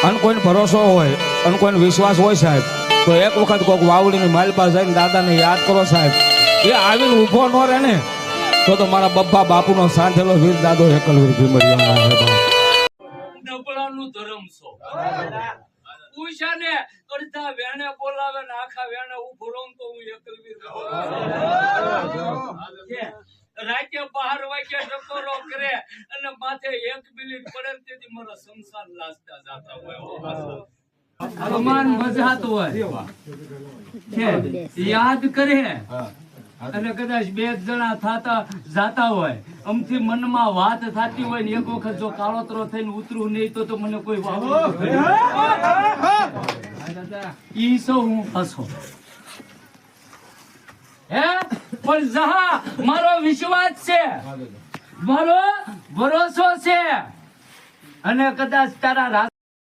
અને કોઈને ભરોસો હોય અને કોઈને વિશ્વાસ હોય સાહેબ, તો એક વખત કોઈક વાવડીની માલપા જઈને દાદાને યાદ કરો સાહેબ. એ આવીને ઊભો ન રહે ને તો મારા બબ્બા બાપુનો સાંધેલો વીર દાદો એકલવીર ભીમડિયા નબળાનું ધર્મ છો. પૂછાને અડધા વેણે બોલાવે ને આખા વેણે ઉભો રહું તો હું એકલવીર રાતે 12 વાગે ટકોરો કરે અને માથે 1 મિનિટ પડે તેથી મારા સંસાર લાસતા જાતા હોય. અરમાન મજાત હોય યાદ કરે અને કદાચ 2 જણા થાતા જાતા હોય, અમથી મનમાં વાત થાતી હોય ને એક વખત જો કાળોતરો થઈને ઉતરું નહીં તો મને કોઈ ઈ સૌ હું ફસો હે. પણ જહા મારો વિશ્વાસ છે, મારો ભરોસો છે અને કદાચ તારા